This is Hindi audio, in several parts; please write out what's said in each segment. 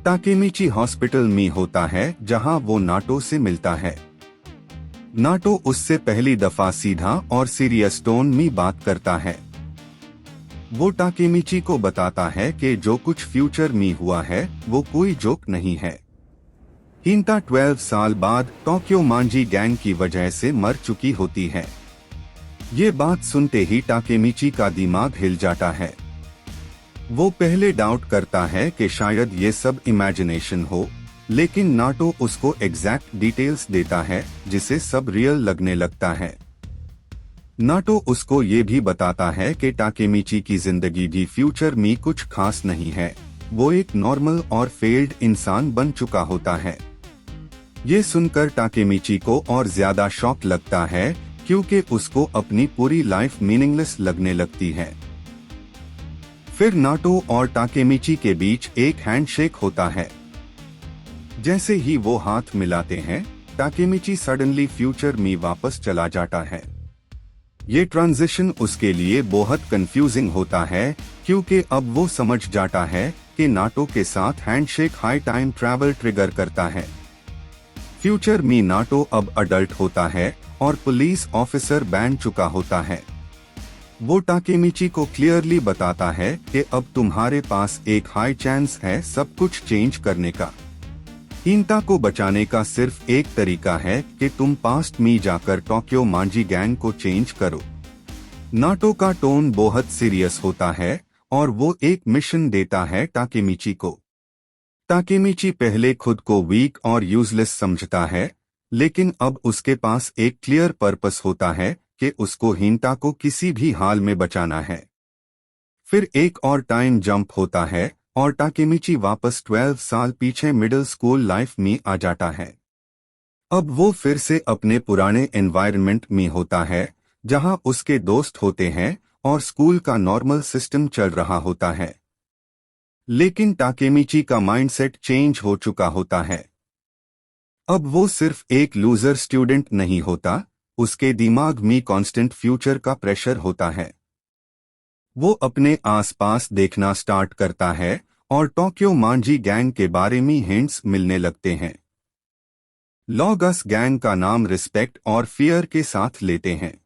ताकेमिची हॉस्पिटल में होता है जहां वो नाटो से मिलता है। नाटो उससे पहली दफा सीधा और सीरियस टोन में बात करता है। वो ताकेमिची को बताता है कि जो कुछ फ्यूचर में हुआ है वो कोई जोक नहीं है। हिंता 12 साल बाद टोक्यो मांजी गैंग की वजह से मर चुकी होती है। ये बात सुनते ही ताकेमिची का दिमाग हिल जाता है। वो पहले डाउट करता है कि शायद ये सब इमेजिनेशन हो, लेकिन नाटो उसको एग्जैक्ट डिटेल्स देता है जिसे सब रियल लगने लगता है। नाटो उसको ये भी बताता है कि ताकेमिची की जिंदगी भी फ्यूचर में कुछ खास नहीं है, वो एक नॉर्मल और फेल्ड इंसान बन चुका होता है। ये सुनकर ताकेमिची को और ज्यादा शॉक लगता है क्योंकि उसको अपनी पूरी लाइफ मीनिंगलेस लगने लगती है। फिर नाटो और ताकेमिची के बीच एक हैंडशेक होता है। जैसे ही वो हाथ मिलाते हैं, ताकेमिची सडनली फ्यूचर में वापस चला जाता है। ये ट्रांजिशन उसके लिए बहुत कंफ्यूजिंग होता है क्योंकि अब वो समझ जाता है कि नाटो के साथ handshake high time travel trigger करता है। फ्यूचर में नाटो अब अडल्ट होता है और पुलिस ऑफिसर बन चुका होता है। वो ताकेमिची को क्लियरली बताता है कि अब तुम्हारे पास एक हाई चांस है सब कुछ चेंज करने का। हिंता को बचाने का सिर्फ एक तरीका है कि तुम पास्ट में जाकर टोक्यो मांजी गैंग को चेंज करो। नाटो का टोन बहुत सीरियस होता है और वो एक मिशन देता है ताकेमिची को। ताकेमिची पहले खुद को वीक और यूजलेस समझता है, लेकिन अब उसके पास एक क्लियर पर्पस होता है कि उसको हिंता को किसी भी हाल में बचाना है। फिर एक और टाइम जंप होता है और ताकेमिची वापस 12 साल पीछे मिडिल स्कूल लाइफ में आ जाता है। अब वो फिर से अपने पुराने एनवायरनमेंट में होता है जहां उसके दोस्त होते हैं और स्कूल का नॉर्मल सिस्टम चल रहा होता है। लेकिन ताकेमिची का माइंडसेट चेंज हो चुका होता है। अब वो सिर्फ एक लूजर स्टूडेंट नहीं होता, उसके दिमाग में कांस्टेंट फ्यूचर का प्रेशर होता है। वो अपने आसपास देखना स्टार्ट करता है और टोक्यो मांजी गैंग के बारे में हिंट्स मिलने लगते हैं। लोग इस गैंग का नाम रिस्पेक्ट और फियर के साथ लेते हैं।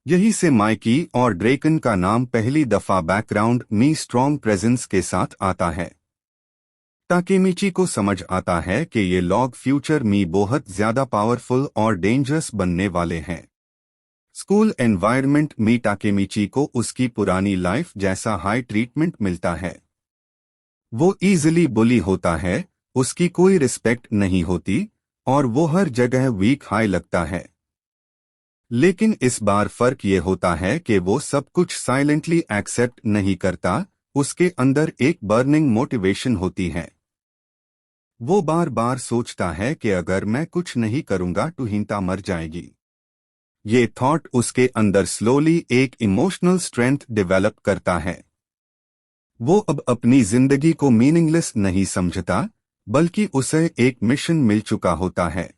यही से माइकी और ड्रेकन का नाम पहली दफा बैकग्राउंड में स्ट्रॉन्ग प्रेजेंस के साथ आता है। ताकेमिची को समझ आता है कि ये लोग फ्यूचर में बहुत ज्यादा पावरफुल और डेंजरस बनने वाले हैं। स्कूल एनवायरनमेंट में ताकेमिची को उसकी पुरानी लाइफ जैसा हाई ट्रीटमेंट मिलता है। वो इजीली बुली होता है, उसकी कोई रिस्पेक्ट नहीं होती और वो हर जगह वीक हाई लगता है। लेकिन इस बार फर्क ये होता है कि वो सब कुछ साइलेंटली एक्सेप्ट नहीं करता, उसके अंदर एक बर्निंग मोटिवेशन होती है। वो बार बार सोचता है कि अगर मैं कुछ नहीं करूंगा तो हिंता मर जाएगी। ये थॉट उसके अंदर स्लोली एक इमोशनल स्ट्रेंथ डेवलप करता है। वो अब अपनी जिंदगी को मीनिंगलेस नहीं समझता, बल्कि उसे एक मिशन मिल चुका होता है।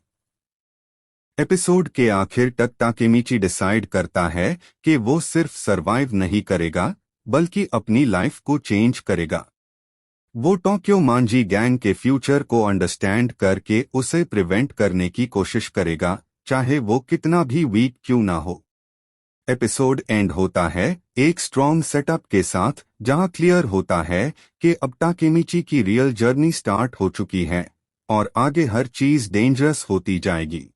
एपिसोड के आखिर तक ताकेमिची डिसाइड करता है कि वो सिर्फ सरवाइव नहीं करेगा, बल्कि अपनी लाइफ को चेंज करेगा। वो टोक्यो मांजी गैंग के फ्यूचर को अंडरस्टैंड करके उसे प्रिवेंट करने की कोशिश करेगा, चाहे वो कितना भी वीक क्यों ना हो। एपिसोड एंड होता है एक स्ट्रॉन्ग सेटअप के साथ, जहां क्लियर होता है कि अब ताकेमिची की रियल जर्नी स्टार्ट हो चुकी है और आगे हर चीज डेंजरस होती जाएगी।